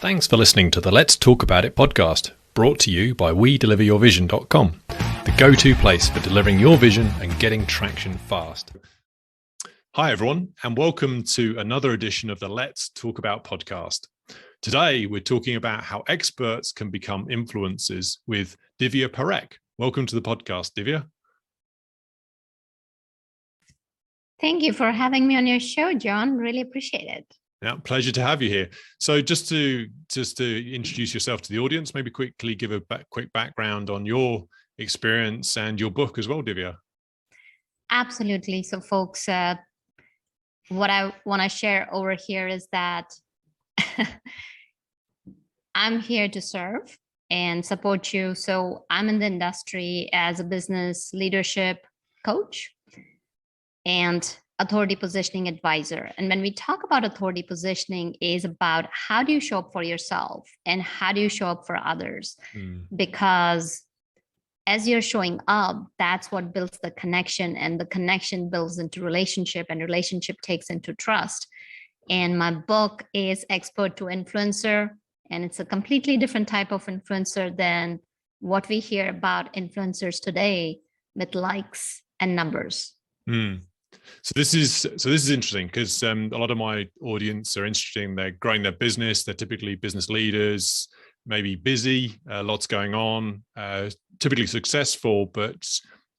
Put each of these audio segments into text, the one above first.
Thanks for listening to the Let's Talk About It podcast, brought to you by WeDeliverYourVision.com, the go-to place for delivering your vision and getting traction fast. Hi, everyone, and welcome to another edition of the Let's Talk About podcast. Today, we're talking about how experts can become influencers with Divya Parekh. Welcome to the podcast, Divya. Thank you for having me on your show, John. Really appreciate it. Yeah, pleasure to have you here. So just to introduce yourself to the audience, maybe quickly give a quick background on your experience and your book as well, Divya. Absolutely. So folks, what I want to share over here is that I'm here to serve and support you. So I'm in the industry as a business leadership coach and authority positioning advisor. And when we talk about authority positioning, is about how do you show up for yourself and how do you show up for others? Because as you're showing up, that's what builds the connection, and the connection builds into relationship, and relationship takes into trust. And my book is Expert to Influencer, and it's a completely different type of influencer than what we hear about influencers today with likes and numbers. So this is interesting because a lot of my audience are interested in they're growing their business. They're typically business leaders, maybe busy, lots going on, typically successful, but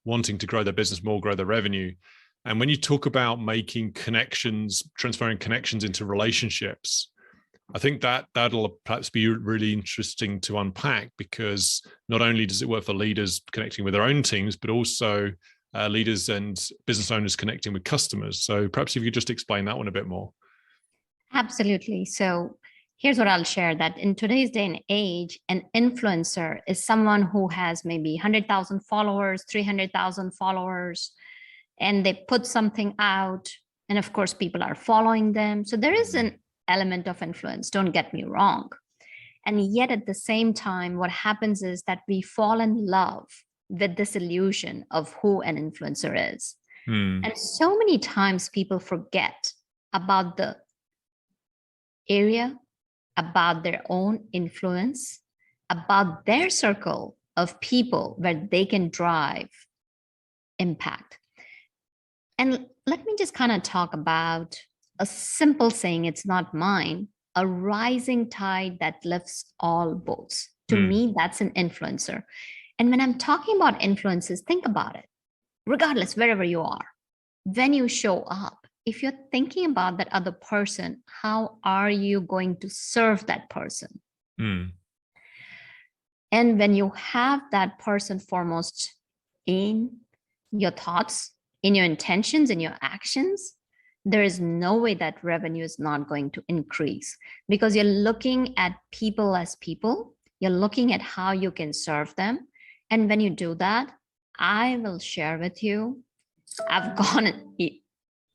wanting to grow their business more, grow their revenue. And when you talk about making connections, transferring connections into relationships, I think that'll perhaps be really interesting to unpack, because not only does it work for leaders connecting with their own teams, but also leaders and business owners connecting with customers. So perhaps if you could just explain that one a bit more. Absolutely. So here's what I'll share, that in today's day and age, an influencer is someone who has maybe 100,000 followers, 300,000 followers, and they put something out. And of course, people are following them. So there is an element of influence, don't get me wrong. And yet at the same time, what happens is that we fall in love with this illusion of who an influencer is. And so many times people forget about the area, about their own influence, about their circle of people where they can drive impact. And let me just kind of talk about a simple saying, it's not mine, a rising tide that lifts all boats. To me, that's an influencer. And when I'm talking about influences, think about it. Regardless, wherever you are, when you show up, if you're thinking about that other person, how are you going to serve that person? And when you have that person foremost in your thoughts, in your intentions, in your actions, there is no way that revenue is not going to increase, because you're looking at people as people. You're looking at how you can serve them. And when you do that, I will share with you, I've gone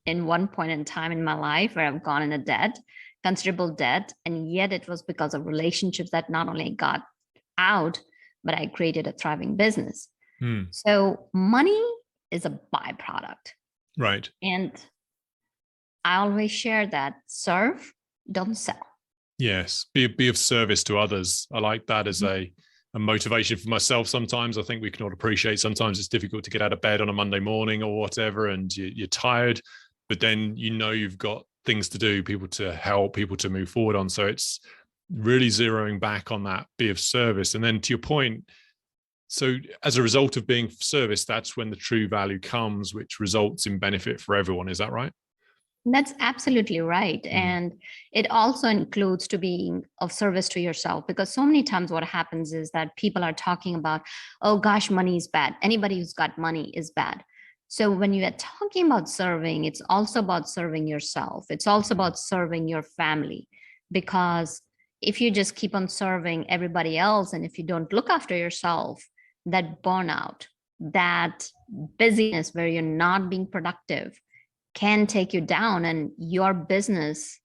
in one point in time in my life where I've gone in a debt, considerable debt. And yet it was because of relationships that not only got out, but I created a thriving business. So money is a byproduct. Right. And I always share that serve, don't sell. Yes. Be of service to others. I like that as a motivation for myself. Sometimes I think we can all appreciate, sometimes it's difficult to get out of bed on a Monday morning or whatever, and you're tired, but then you've got things to do, people to help, people to move forward on. So it's really zeroing back on that, be of service. And then to your point, so as a result of being of service, that's when the true value comes, which results in benefit for everyone. Is that right? That's absolutely right. And it also includes to being of service to yourself, because so many times what happens is that people are talking about, oh gosh, money is bad. Anybody who's got money is bad. So when you are talking about serving, it's also about serving yourself. It's also about serving your family, because if you just keep on serving everybody else, and if you don't look after yourself, that burnout, that busyness where you're not being productive, can take you down, and your business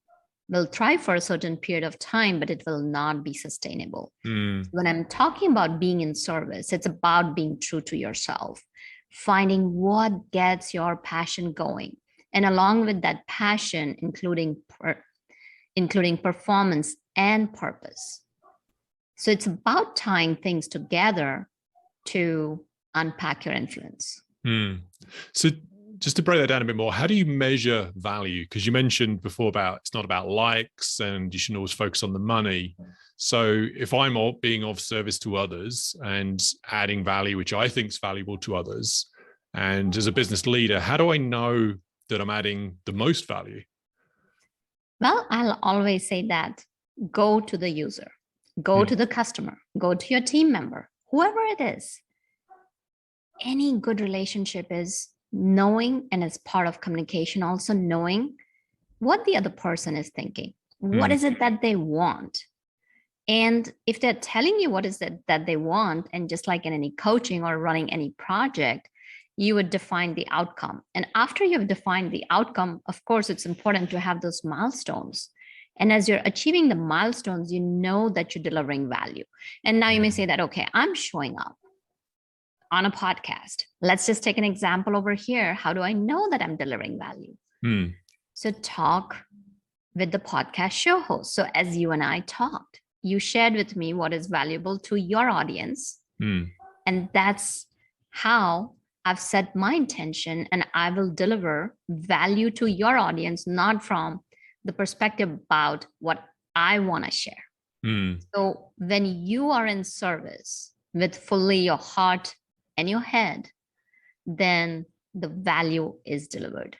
will thrive for a certain period of time, but it will not be sustainable. When I'm talking about being in service, it's about being true to yourself, finding what gets your passion going. And along with that passion, including performance, and purpose. So it's about tying things together to unpack your influence. So just to break that down a bit more, how do you measure value? Because you mentioned before about it's not about likes and you shouldn't always focus on the money. So if I'm being of service to others and adding value, which I think is valuable to others, and as a business leader, how do I know that I'm adding the most value? Well, I'll always say that go to the user, go to the customer, go to your team member, whoever it is. Any good relationship is knowing, and as part of communication, also knowing what the other person is thinking. What is it that they want? And if they're telling you what is it that they want, and just like in any coaching or running any project, you would define the outcome. And after you've defined the outcome, of course, it's important to have those milestones. And as you're achieving the milestones, you know that you're delivering value. And now you may say that, okay, I'm showing up on a podcast. Let's just take an example over here. How do I know that I'm delivering value? So talk with the podcast show host. So as you and I talked, you shared with me what is valuable to your audience. And that's how I've set my intention, and I will deliver value to your audience, not from the perspective about what I want to share. So when you are in service with fully your heart and your head, then the value is delivered.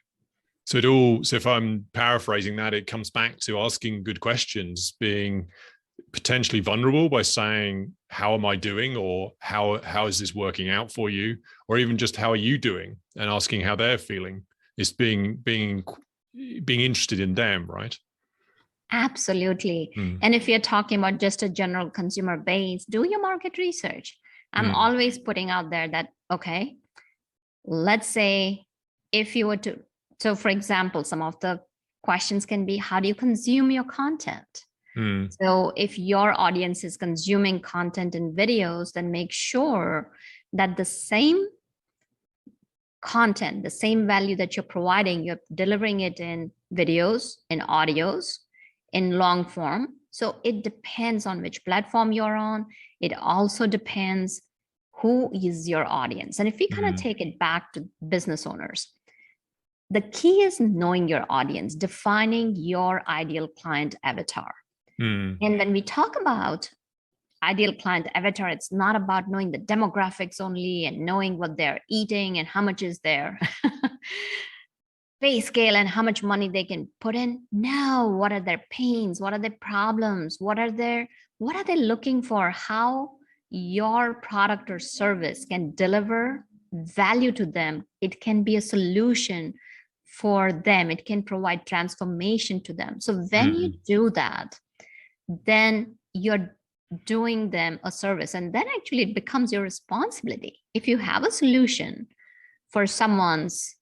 So if I'm paraphrasing that, it comes back to asking good questions, being potentially vulnerable by saying, how am I doing? Or how is this working out for you? Or even just, how are you doing? And asking how they're feeling. Is being interested in them, right? Absolutely. And if you're talking about just a general consumer base, do your market research. I'm always putting out there that, okay, let's say if you were to, so for example, some of the questions can be, how do you consume your content? So if your audience is consuming content in videos, then make sure that the same content, the same value that you're providing, you're delivering it in videos, in audios, in long form. So it depends on which platform you're on. It also depends who is your audience. And if we kind of take it back to business owners, the key is knowing your audience, defining your ideal client avatar. And when we talk about ideal client avatar, it's not about knowing the demographics only and knowing what they're eating and how much is their pay scale and how much money they can put in. No, what are their pains? What are their problems? What are they looking for? How your product or service can deliver value to them. It can be a solution for them. It can provide transformation to them. So when you do that, then you're doing them a service, and then actually it becomes your responsibility. If you have a solution for someone's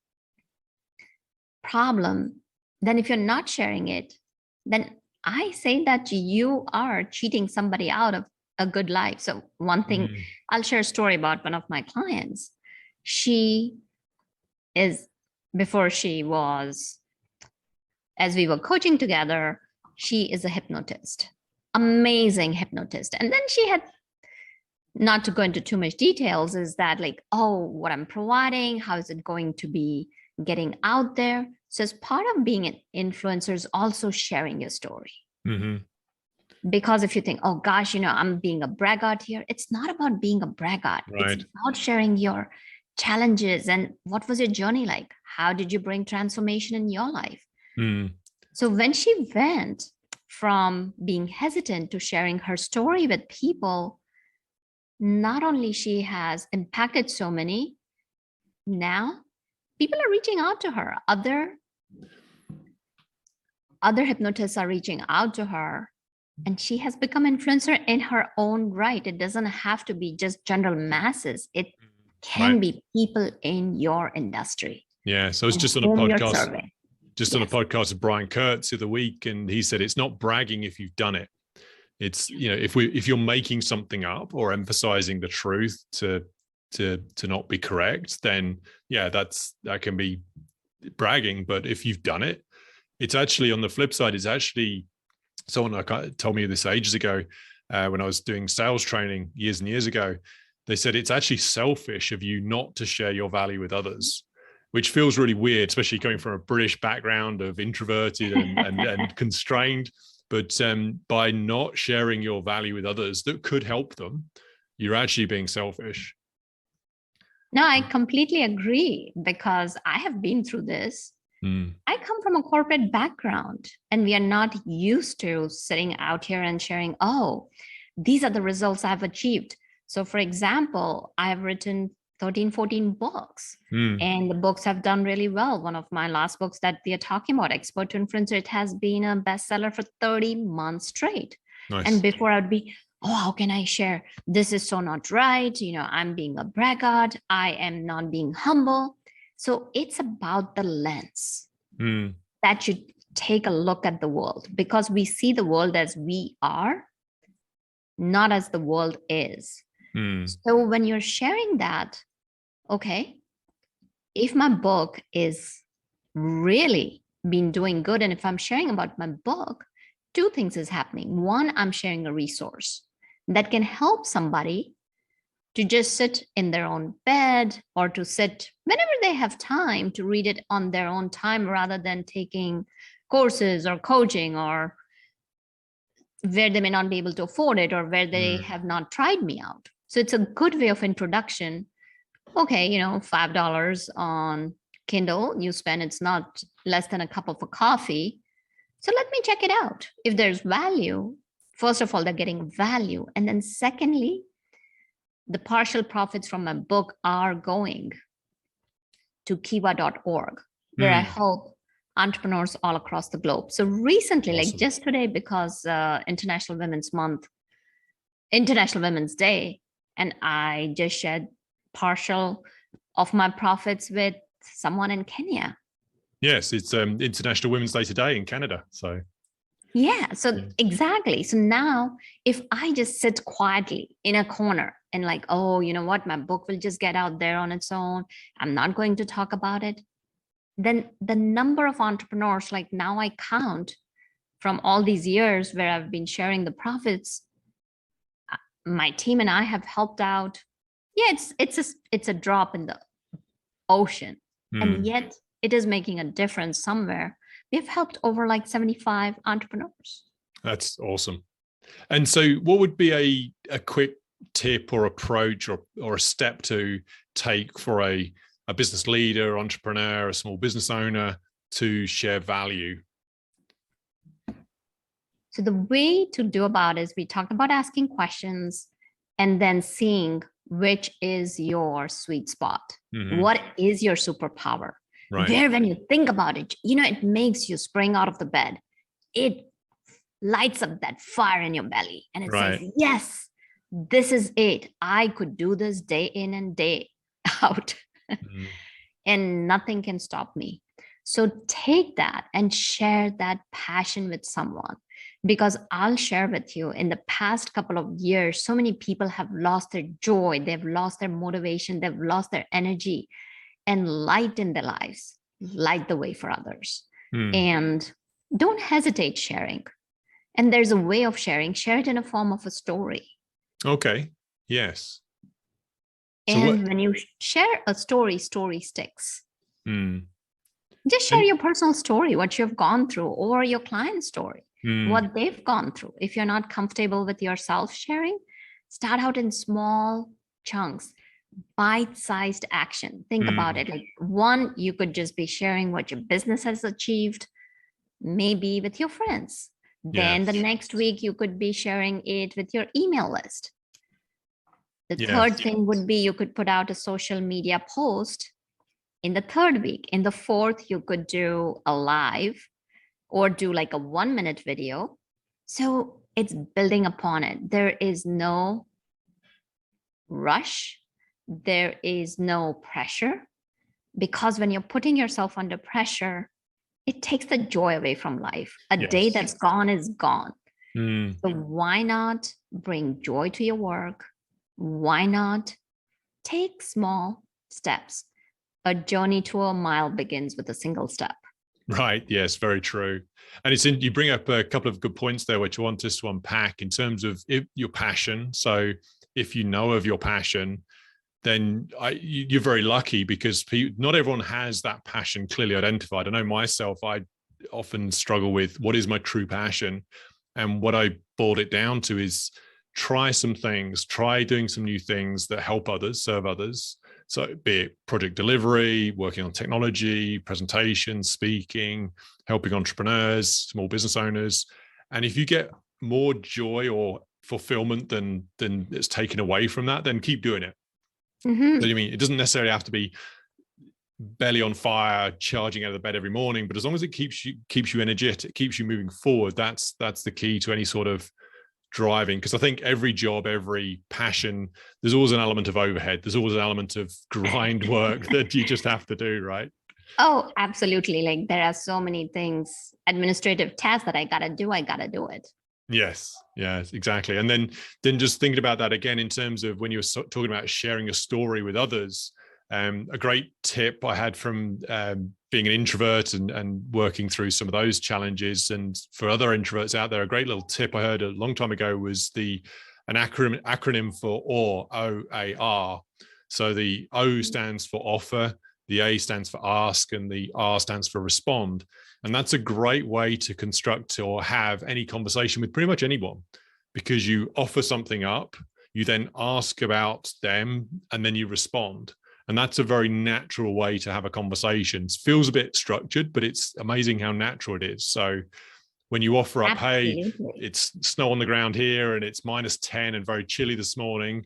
problem, then if you're not sharing it, then I say that you are cheating somebody out of a good life. So one thing, I'll share a story about one of my clients. Before she was, as we were coaching together, she is a hypnotist, amazing hypnotist. And then she had, not to go into too much details, is that like, oh, what I'm providing, how is it going to be getting out there? So as part of being an influencer is also sharing your story. Because if you think, oh gosh, I'm being a braggart here, it's not about being a braggart. Right. It's about sharing your challenges and what was your journey like? How did you bring transformation in your life? So when she went from being hesitant to sharing her story with people, not only she has impacted so many, now people are reaching out to her. Other hypnotists are reaching out to her, and she has become influencer in her own right. It doesn't have to be just general masses. It can be people in your industry. Yeah. So I was just on a podcast. On a podcast with Brian Kurtz the other week, and he said it's not bragging if you've done it. It's, if you're making something up or emphasizing the truth to not be correct, then that can be bragging. But if you've done it, it's actually, on the flip side, it's actually someone told me this ages ago when I was doing sales training years and years ago. They said it's actually selfish of you not to share your value with others, which feels really weird, especially coming from a British background of introverted and constrained. But by not sharing your value with others that could help them, you're actually being selfish. No, I completely agree, because I have been through this. I come from a corporate background, and we are not used to sitting out here and sharing, oh, these are the results I've achieved. So for example, I've written 13, 14 books, and the books have done really well. One of my last books that we are talking about, Expert to Influencer, it has been a bestseller for 30 months straight. Nice. And before I'd be, oh, how can I share? This is so not right. I'm being a braggart. I am not being humble. So it's about the lens that you take a look at the world, because we see the world as we are, not as the world is. So when you're sharing that, okay, if my book is really been doing good, and if I'm sharing about my book, two things is happening. One, I'm sharing a resource that can help somebody to just sit in their own bed, or to sit whenever they have time to read it on their own time, rather than taking courses or coaching, or where they may not be able to afford it, or where they have not tried me out. So it's a good way of introduction. Okay, $5 on Kindle, you spend, it's not less than a cup of a coffee. So let me check it out. If there's value, first of all, they're getting value. And then secondly, the partial profits from my book are going to kiva.org, where I help entrepreneurs all across the globe. So recently, Awesome. like just today, because International Women's Day, and I just shared partial of my profits with someone in Kenya. Yes, it's International Women's Day today in Canada. So yeah, so exactly. So now if I just sit quietly in a corner and like, oh, you know what, my book will just get out there on its own, I'm not going to talk about it, then the number of entrepreneurs, like now I count from all these years where I've been sharing the profits, my team and I have helped out. Yeah, it's a drop in the ocean, and yet it is making a difference somewhere. We've helped over like 75 entrepreneurs. That's awesome. And so what would be a quick tip or approach or a step to take for a business leader, entrepreneur, a small business owner to share value? So the way to do about it is, we talked about asking questions and then seeing which is your sweet spot. What is your superpower? Right. Where, when you think about it, it makes you spring out of the bed. It lights up that fire in your belly, and it says, yes, this is it. I could do this day in and day out, and nothing can stop me. So take that and share that passion with someone, because I'll share with you, in the past couple of years, so many people have lost their joy, they've lost their motivation, they've lost their energy, and light in their lives, light the way for others. And don't hesitate sharing. And there's a way of sharing. Share it in a form of a story. Okay. Yes. And when you share a story sticks. Just share your personal story, what you've gone through, or your client's story, what they've gone through. If you're not comfortable with yourself sharing, start out in small chunks, bite-sized action. Think about it. Like one, you could just be sharing what your business has achieved, maybe with your friends. Then the next week, you could be sharing it with your email list. The third thing would be, you could put out a social media post in the third week. In the fourth, you could do a live or do like a 1-minute video. So it's building upon it. There is no rush. There is no pressure, because when you're putting yourself under pressure, it takes the joy away from life. A day that's gone is gone. So why not bring joy to your work? Why not take small steps? A journey to a mile begins with a single step. Right. Yes, very true. And you bring up a couple of good points there, which I want us to unpack in terms of your passion. So if you know of your passion, then you're very lucky, because not everyone has that passion clearly identified. I know myself, I often struggle with what is my true passion. And what I boiled it down to is try some things, try doing some new things that help others, serve others. So be it project delivery, working on technology, presentation, speaking, helping entrepreneurs, small business owners. And if you get more joy or fulfillment than it's taken away from that, then keep doing it. Mm-hmm. So you mean it doesn't necessarily have to be belly on fire, charging out of the bed every morning, but as long as it keeps you energetic, keeps you moving forward, that's the key to any sort of driving. Because I think every job, every passion, there's always an element of overhead. There's always an element of grind work that you just have to do, right? Oh, absolutely. Like there are so many things, administrative tasks that I gotta do. I gotta do it. Yes, exactly. And then just thinking about that again in terms of when you were talking about sharing a story with others. A great tip I had from being an introvert and working through some of those challenges, and for other introverts out there, a great little tip I heard a long time ago was an acronym for OAR, OAR. So the O stands for offer, the A stands for ask, and the R stands for respond. And that's a great way to construct or have any conversation with pretty much anyone, because you offer something up, you then ask about them, and then you respond. And that's a very natural way to have a conversation. It feels a bit structured, but it's amazing how natural it is. So when you offer up, Absolutely. hey, it's snow on the ground here and it's -10 and very chilly this morning.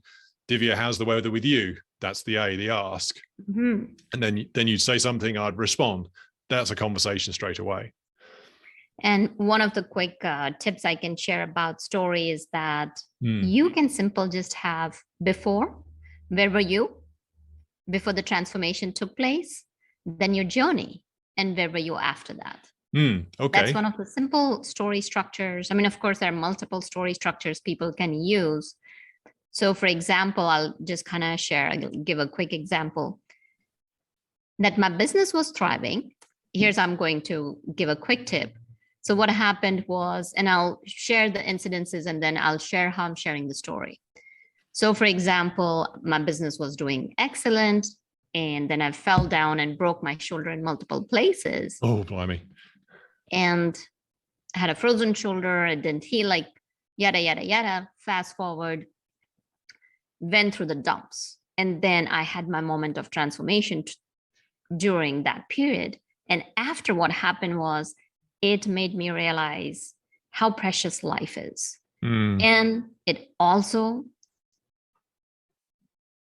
Divya, how's the weather with you? That's the A, the ask. Mm-hmm. And then you'd say something, I'd respond. That's a conversation straight away. And one of the quick tips I can share about story is that you can simple just have before, where were you before the transformation took place, then your journey, and where were you after that. Okay. That's one of the simple story structures. I mean, of course, there are multiple story structures people can use. So for example, I'll just kind of give a quick example that my business was thriving. I'm going to give a quick tip. So what happened was, and I'll share the incidences and then I'll share how I'm sharing the story. So for example, my business was doing excellent, and then I fell down and broke my shoulder in multiple places. Oh, blimey. And I had a frozen shoulder. It didn't heal, like yada, yada, yada. Fast forward, went through the dumps. And then I had my moment of transformation during that period. And after, what happened was, it made me realize how precious life is. And it also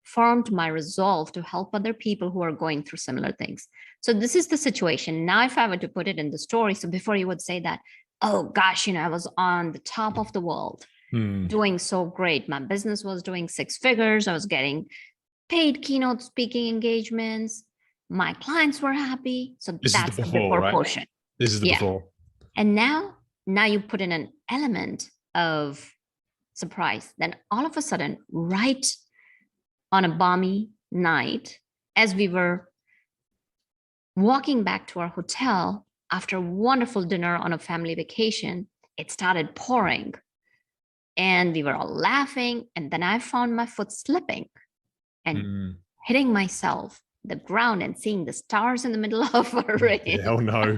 formed my resolve to help other people who are going through similar things. So this is the situation. Now, if I were to put it in the story, so before you would say that, oh gosh, I was on the top of the world, doing so great. My business was doing 6 figures. I was getting paid keynote speaking engagements. My clients were happy. So that's the before right? portion. This is the before. And now you put in an element of surprise. Then all of a sudden, right on a balmy night, as we were walking back to our hotel after a wonderful dinner on a family vacation, it started pouring. And we were all laughing. And then I found my foot slipping and hitting myself, the ground, and seeing the stars in the middle of a rain. Oh no.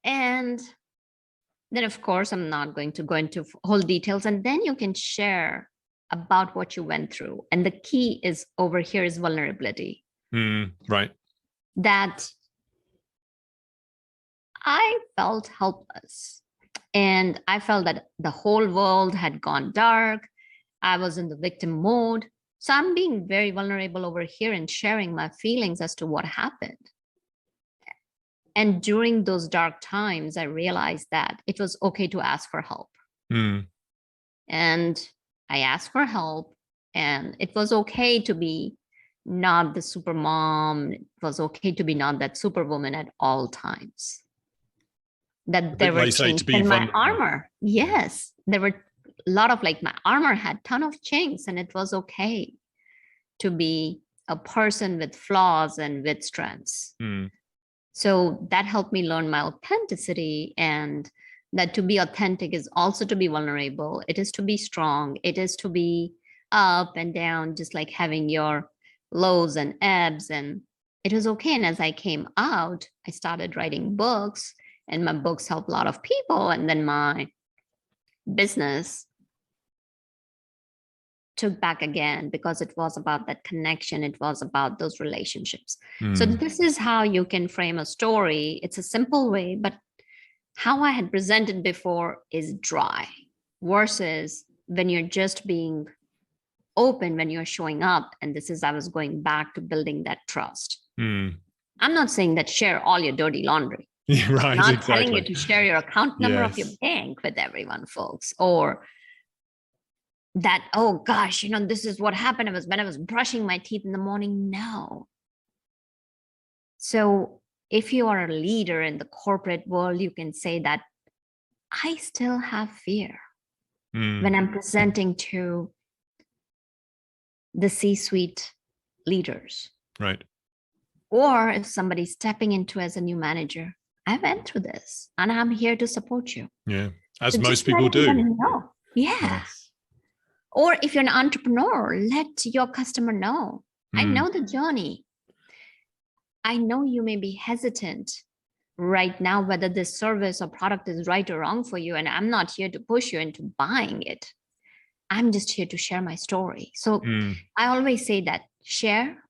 And then, of course, I'm not going to go into whole details. And then you can share about what you went through. And the key is over here is vulnerability. Right. That I felt helpless. And I felt that the whole world had gone dark. I was in the victim mode. So I'm being very vulnerable over here and sharing my feelings as to what happened. And during those dark times, I realized that it was okay to ask for help. And I asked for help, and it was okay to be not the super mom. It was okay to be not that superwoman at all times. That there were chinks in my armor. Yes, there were a lot of, like, my armor had ton of chinks, and it was okay to be a person with flaws and with strengths. So that helped me learn my authenticity, and that to be authentic is also to be vulnerable. It is to be strong. It is to be up and down, just like having your lows and ebbs. And it was okay. And as I came out, I started writing books, and my books helped a lot of people. And then my business took back again because it was about that connection. It was about those relationships. So this is how you can frame a story. It's a simple way, but how I had presented before is dry, versus when you're just being open, when you're showing up. And this is, I was going back to building that trust. I'm not saying that share all your dirty laundry. Yeah, right. I'm not Exactly. telling you to share your account number of your Yes. bank with everyone, folks, or that, oh gosh, this is what happened. It was when I was brushing my teeth in the morning. No. So if you are a leader in the corporate world, you can say that I still have fear when I'm presenting to the C-suite leaders. Right. Or if somebody's stepping into as a new manager, I went through this and I'm here to support you. Yeah. As So most just let people do. everyone know. Yeah. Yes. Or if you're an entrepreneur, let your customer know. I know the journey. I know you may be hesitant right now whether this service or product is right or wrong for you. And I'm not here to push you into buying it. I'm just here to share my story. So I always say that share,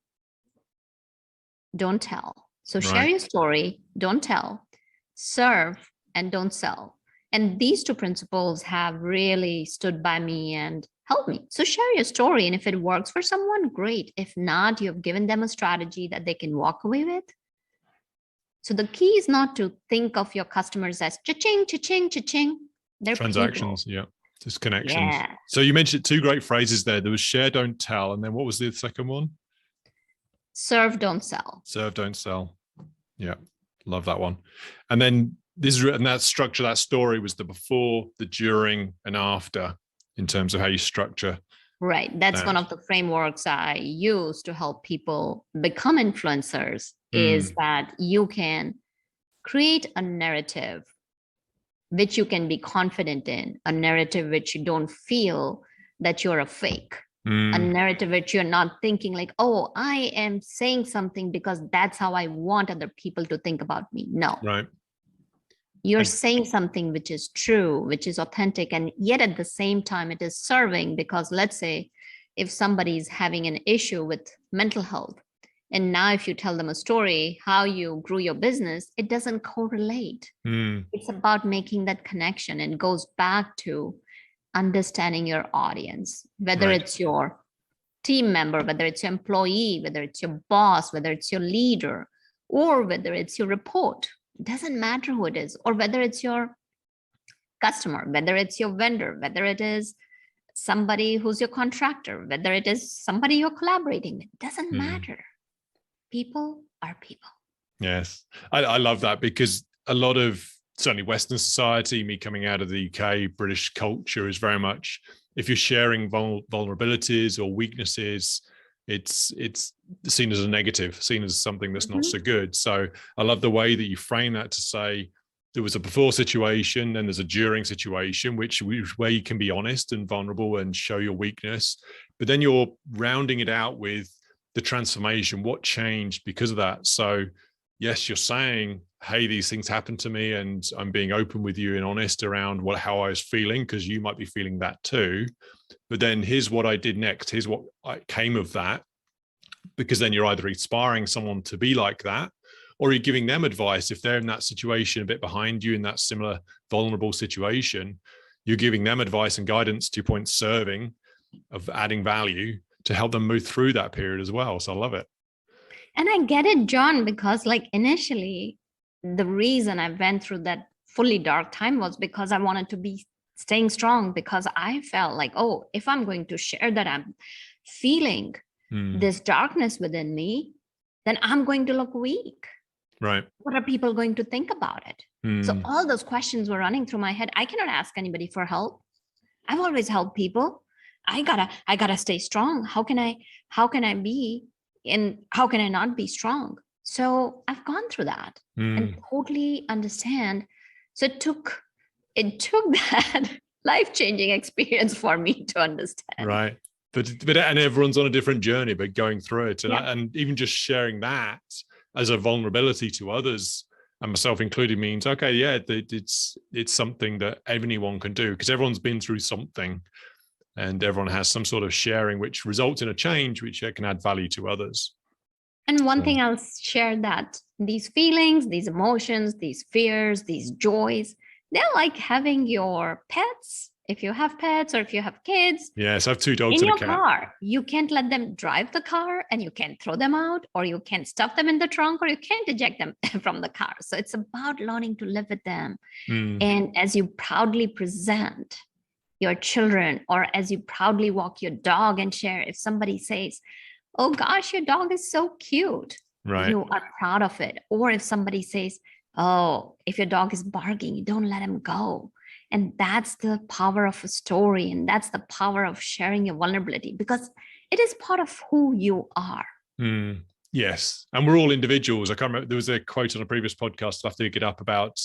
don't tell. So share your story, don't tell, serve, and don't sell. And these two principles have really stood by me and helped me. So share your story. And if it works for someone, great. If not, you have given them a strategy that they can walk away with. So the key is not to think of your customers as cha-ching, cha-ching, cha-ching. They're transactions. people. Yeah. Just connections. Yeah. So you mentioned two great phrases there. There was share, don't tell. And then what was the second one? Serve, don't sell. Serve, don't sell. Yeah. Love that one. And then and that structure, that story was the before, the during, and after in terms of how you structure. Right. That's one of the frameworks I use to help people become influencers, is that you can create a narrative which you can be confident in, a narrative which you don't feel that you're a fake, a narrative which you're not thinking like, oh, I am saying something because that's how I want other people to think about me. No. Right. You're saying something which is true, which is authentic, and yet at the same time it is serving. Because let's say if somebody is having an issue with mental health, and now if you tell them a story, how you grew your business, it doesn't correlate. It's about making that connection, and goes back to understanding your audience, whether it's your team member, whether it's your employee, whether it's your boss, whether it's your leader, or whether it's your report. It doesn't matter who it is, or whether it's your customer, whether it's your vendor, whether it is somebody who's your contractor, whether it is somebody you're collaborating with. It doesn't matter. People are people. Yes. I love that, because a lot of certainly Western society, me coming out of the UK, British culture is very much, if you're sharing vulnerabilities or weaknesses, it's seen as a negative, seen as something that's not so good. So I love the way that you frame that to say there was a before situation, then there's a during situation, where you can be honest and vulnerable and show your weakness, but then you're rounding it out with the transformation, what changed because of that. So yes, you're saying, hey, these things happened to me, and I'm being open with you and honest around how I was feeling, because you might be feeling that too. But then here's what I did next. Here's what came of that. Because then you're either inspiring someone to be like that, or you're giving them advice. If they're in that situation a bit behind you in that similar vulnerable situation, you're giving them advice and guidance, to your point, serving, of adding value to help them move through that period as well. So I love it. And I get it, John, because like initially, the reason I went through that fully dark time was because I wanted to be staying strong, because I felt like, oh, if I'm going to share that I'm feeling this darkness within me, then I'm going to look weak. Right. What are people going to think about it? So all those questions were running through my head. I cannot ask anybody for help. I've always helped people. I gotta stay strong. How can I be, and how can I not be strong? So I've gone through that and totally understand. So it took that life-changing experience for me to understand. Right. But and everyone's on a different journey, but going through it. And, Yeah. and even just sharing that as a vulnerability to others, and myself included, means, okay, yeah, it's something that anyone can do, because everyone's been through something and everyone has some sort of sharing, which results in a change, which can add value to others. And one thing I'll share, that these feelings, these emotions, these fears, these joys, they're like having your pets. If you have pets or if you have kids. Yes, I have 2 dogs in and your a cat. car. You can't let them drive the car, and you can't throw them out, or you can't stuff them in the trunk, or you can't eject them from the car. So it's about learning to live with them. And as you proudly present your children, or as you proudly walk your dog and share, if somebody says, oh gosh, your dog is so cute, Right. You are proud of it. Or if somebody says, oh, if your dog is barking, you don't let him go. And that's the power of a story. And that's the power of sharing your vulnerability, because it is part of who you are. Yes. And we're all individuals. I can't remember, there was a quote on a previous podcast, I'll have to dig it up, about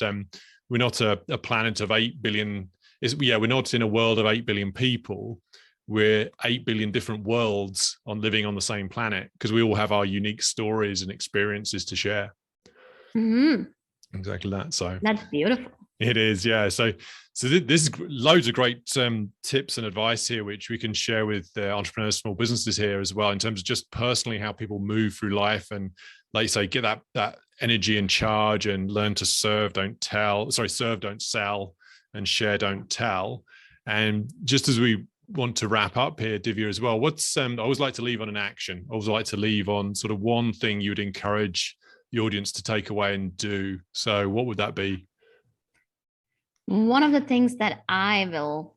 we're not a planet of 8 billion. We're not in a world of 8 billion people. We're 8 billion different worlds living on the same planet, because we all have our unique stories and experiences to share. Exactly that. So that's beautiful. It is, yeah. So this is loads of great tips and advice here, which we can share with entrepreneurs, small businesses here as well, in terms of just personally how people move through life, and, like you say, get that energy and charge, and learn to serve, don't sell, and share, don't tell. And just as we want to wrap up here, Divya, as well, what's I always like to leave on an action. I always like to leave on sort of one thing you would encourage the audience to take away and do. So what would that be? One of the things that I will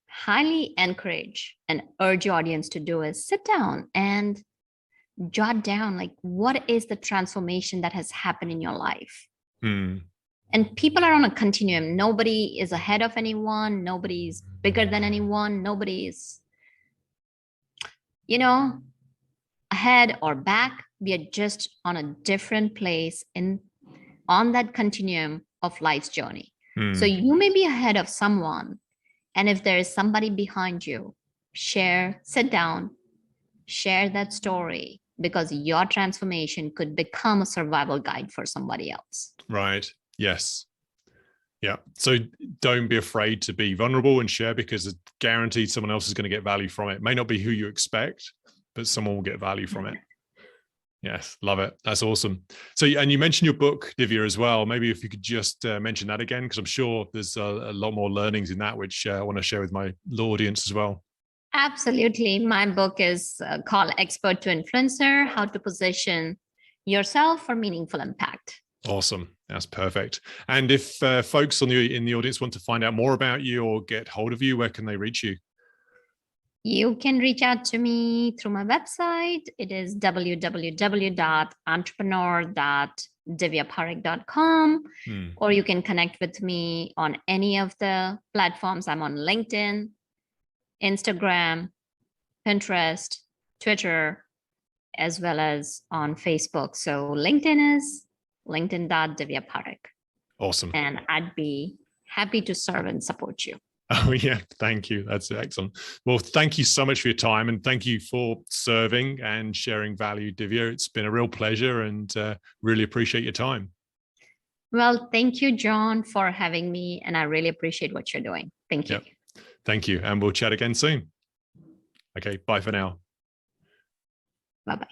highly encourage and urge your audience to do is sit down and jot down, like, what is the transformation that has happened in your life? And people are on a continuum. Nobody is ahead of anyone. Nobody's bigger than anyone. Nobody's, ahead or back. We are just on a different place on that continuum of life's journey. So you may be ahead of someone, and if there is somebody behind you, sit down, share that story, because your transformation could become a survival guide for somebody else. Right. Yes. Yeah. So don't be afraid to be vulnerable and share, because it's guaranteed someone else is going to get value from it. It may not be who you expect, but someone will get value from it. Yes, love it. That's awesome. So, and you mentioned your book, Divya, as well. Maybe if you could just mention that again, because I'm sure there's a lot more learnings in that, which I want to share with my audience as well. Absolutely. My book is called Expert to Influencer: How to Position Yourself for Meaningful Impact. Awesome. That's perfect. And if folks in the audience want to find out more about you or get hold of you, where can they reach you? You can reach out to me through my website. It is www.entrepreneur.divyaparekh.com. Or you can connect with me on any of the platforms. I'm on LinkedIn, Instagram, Pinterest, Twitter, as well as on Facebook. So LinkedIn is linkedin.divyaparekh. Awesome. And I'd be happy to serve and support you. Oh, yeah. Thank you. That's excellent. Well, thank you so much for your time, and thank you for serving and sharing value, Divya. It's been a real pleasure, and really appreciate your time. Well, thank you, John, for having me. And I really appreciate what you're doing. Thank you. Yep. Thank you. And we'll chat again soon. Okay. Bye for now. Bye-bye.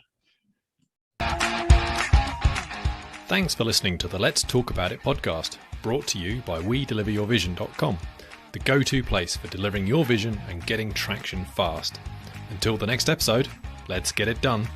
Thanks for listening to the Let's Talk About It podcast, brought to you by WeDeliverYourVision.com. The go-to place for delivering your vision and getting traction fast. Until the next episode, let's get it done.